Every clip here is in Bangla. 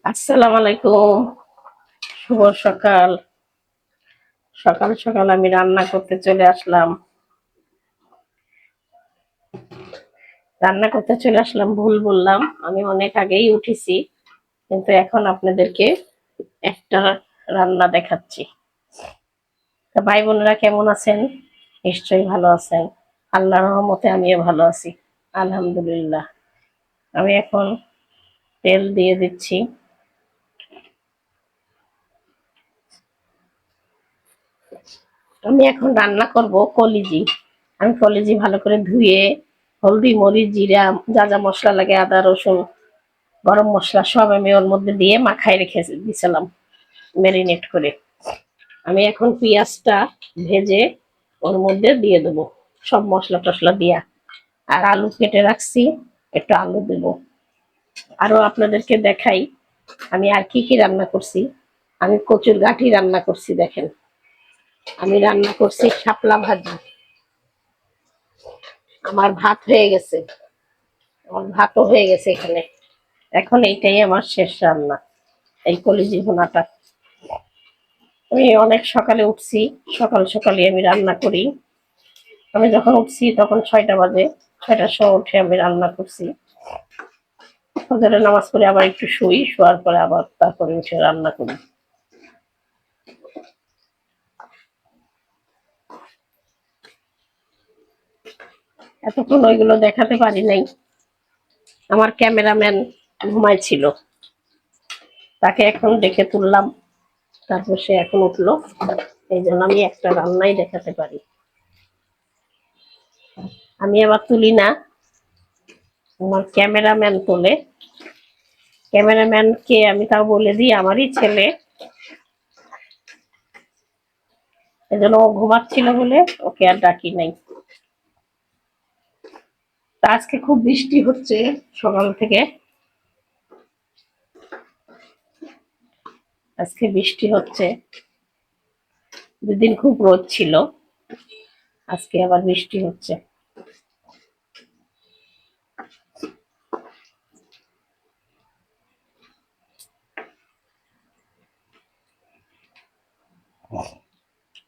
আসসালামু আলাইকুম। শুভ সকাল। সকাল সকাল আমি রান্না করতে চলে আসলাম। ভুল বললাম। আমি অনেক আগেই উঠেছি, কিন্তু এখন আপনাদেরকে একটা রান্না দেখাচ্ছি। তা ভাই বোনেরা কেমন আছেন? নিশ্চয়ই ভালো আছেন। আল্লাহর রহমতে আমিও ভালো আছি, আলহামদুলিল্লাহ। আমি এখন তেল দিয়ে দিচ্ছি। আমি এখন রান্না করব কলিজি। আমি কলিজি ভালো করে ধুয়ে হলদি মরিচ জিরা যা যা মশলা লাগে, আদা রসুন গরম মশলা সব আমি ওর মধ্যে দিয়ে মাখায় রেখে দিয়েছিলাম, ম্যারিনেট করে। আমি এখন পেঁয়াজটা ভেজে ওর মধ্যে দিয়ে দেবো, সব মশলা টশলা দিয়া। আর আলু কেটে রাখছি, একটু আলু দেবো। আরো আপনাদেরকে দেখাই আমি আর কি কি রান্না করছি। আমি কচুর গাঠি রান্না করছি, দেখেন। আমি রান্না করছি শাপলা ভাজি। আমার ভাত হয়ে গেছে, আমার ভাতও হয়ে গেছে এখানে। এখন এইটাই আমার শেষ রান্না, এই কলিজি ভুনাটা। আমি অনেক সকালে উঠছি, সকাল সকালে আমি রান্না করি। আমি যখন উঠছি তখন 6টা বাজে, 6টার সময় উঠে আমি রান্না করছি। ফজরের নামাজ পড়ে আবার একটু শুই, শোয়ার পরে আবার তারপরে উঠে রান্না করি। এতক্ষণ ওইগুলো দেখাতে পারি নাই, আমার ক্যামেরাম্যান ঘুমাইছিল, তাকে এখন ডেকে তুললাম, তারপর সে এখন উঠলো। এই জন্য আমি একটা রান্নাই দেখাতে পারি। আমি আবার তুলি না, আমার ক্যামেরাম্যান তোলে। ক্যামেরাম্যানকে আমি তাও বলে দিই আমারই ছেলে, এজন্য ও ঘুমাচ্ছিল বলে ওকে আর ডাকি নাই। তা আজকে খুব বৃষ্টি হচ্ছে সকাল থেকে। আজকে বৃষ্টি হচ্ছে, দুদিন খুব রোদ ছিল, আজকে আবার বৃষ্টি হচ্ছে।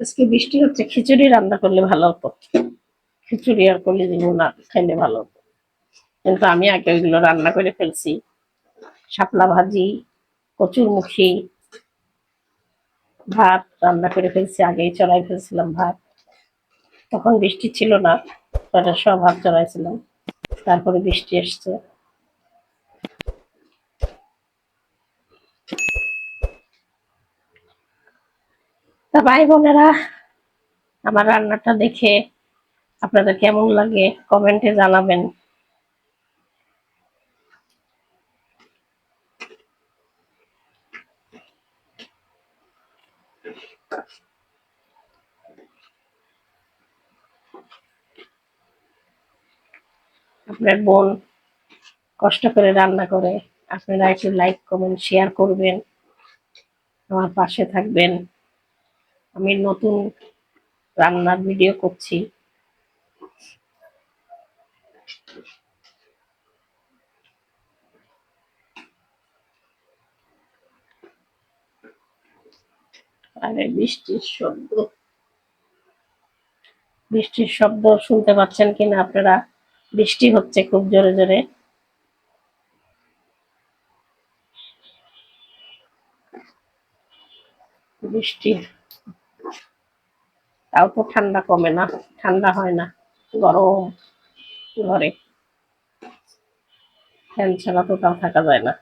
আজকে বৃষ্টি হচ্ছে, খিচুড়ি রান্না করলে ভালো হতো। খিচুড়ি আর কলিজি ভুনা খাইলে ভালো হতো, কিন্তু আমি আগে ওইগুলো রান্না করে ফেলছি। শাপলা ভাজি, কচুর মুখী, ভাত রান্না করে ফেলছি, আগেই চড়াই ফেলছিলাম ভাত। তখন বৃষ্টি ছিল না, সব ভাত চড়াইছিলাম, তারপরে বৃষ্টি এসছে। তা ভাই বোনেরা, আমার রান্নাটা দেখে আপনাদের কেমন লাগে কমেন্টে জানাবেন। আপনার বোন কষ্ট করে রান্না করে, আপনারা একটু লাইক কমেন্ট শেয়ার করবেন, আমার পাশে থাকবেন। আমি নতুন রান্নার ভিডিও করছি। আর বৃষ্টির শব্দ শুনতে পাচ্ছেন কিনা আপনারা? বৃষ্টি হচ্ছে খুব জোরে জোরে। বৃষ্টি, তাও তো ঠান্ডা কমে না, ঠান্ডা হয় না, গরম ঘরে। ফ্যান ছাড়া তো তাও থাকা যায় না,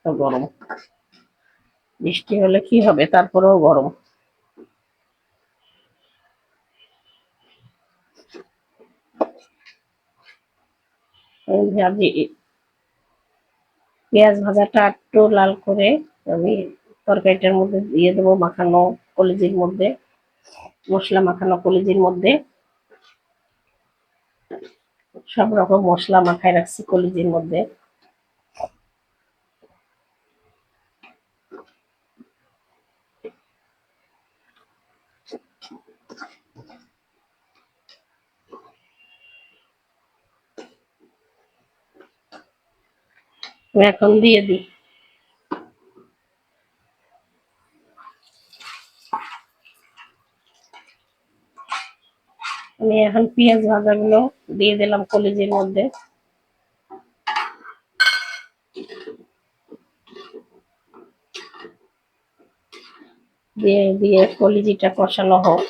তো গরম। বৃষ্টি হলে কি হবে, তারপরেও গরম। ভাজি, পেঁয়াজ ভাজাটা একটু লাল করে আমি তরকারিটার মধ্যে দিয়ে দেবো, মাখানো কলিজির মধ্যে, মশলা মাখানো কলিজির মধ্যে। সব রকম মশলা মাখায় রাখছি কলিজির মধ্যে। আমি এখন দিয়ে দিই, এখন পেঁয়াজ ভাজাগুলো দিয়ে দিলাম কলিজির মধ্যে, দিয়ে দিয়ে কলিজিটা কষানো হোক।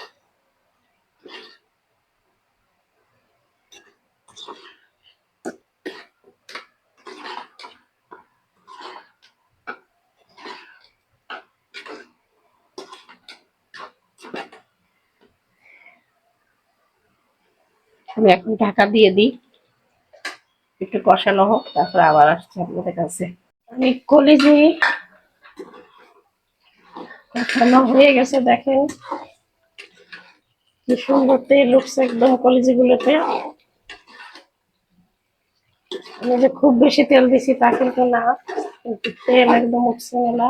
আমি এখন ঢাকা দিয়ে দিই, একটু কষানো হোক, তারপরে আবার আসছি আপনাদের কাছে। আমি কলিজি কষানো হয়ে গেছে, দেখেন কি সুন্দর তেল উঠছে একদম কলিজি গুলোতে। আমি যে খুব বেশি তেল দিছি তা কিন্তু না, কিন্তু তেল একদম উঠছে না।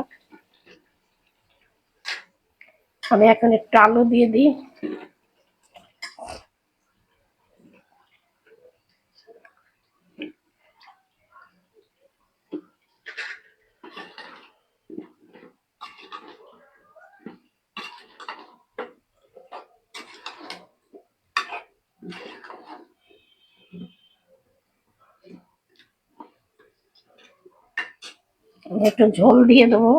আমি এখন একটু আলু দিয়ে দিই, একটু ঝোল দিয়ে দেবো।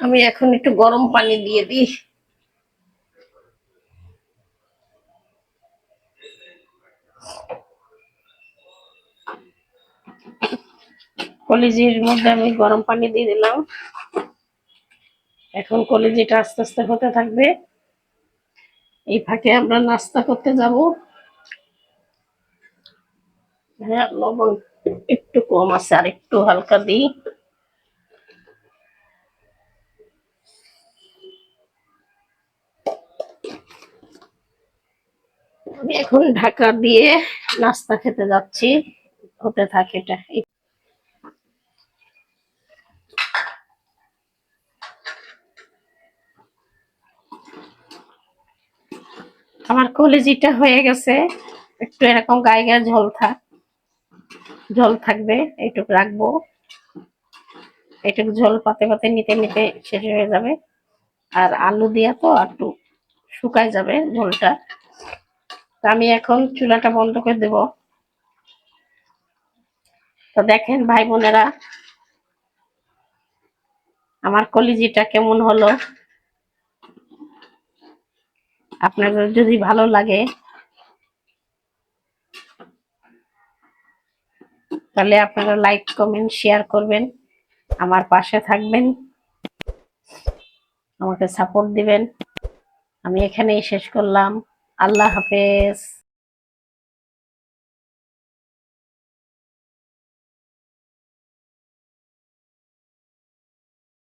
আমি এখন একটু গরম পানি দিয়ে দিই। কলিজির মধ্যে আমি গরম পানি দিয়ে দিলাম। এখন কলিজিটা আস্তে আস্তে হতে থাকবে, এই ফাঁকে আমরা নাস্তা করতে যাব। হ্যাঁ, লবণ একটু কম আছে, আর একটু হালকা দিই। আমি এখন ঢাকা দিয়ে নাস্তা খেতে যাচ্ছি, হতে থাকে এটা। আমার কলিজিটা হয়ে গেছে, একটু এরকম গায়ে গায়ে ঝোল থাকবে, এইটুকু রাখবো। এইটুকু ঝোল পাতে পাতে নিতে নিতে শেষ হয়ে যাবে, আর আলু দিয়া তো একটু শুকায় যাবে ঝোলটা। আমি এখন চুলাটা বন্ধ করে দেব। তো দেখেন ভাই বোনেরা, আমার কলিজিটা কেমন হলো। আপনাদের যদি ভালো লাগে তাহলে আপনারা লাইক কমেন্ট শেয়ার করবেন, আমার পাশে থাকবেন, আমাকে সাপোর্ট দিবেন। আমি এখানেই শেষ করলাম। আল্লাহ হাফেজ।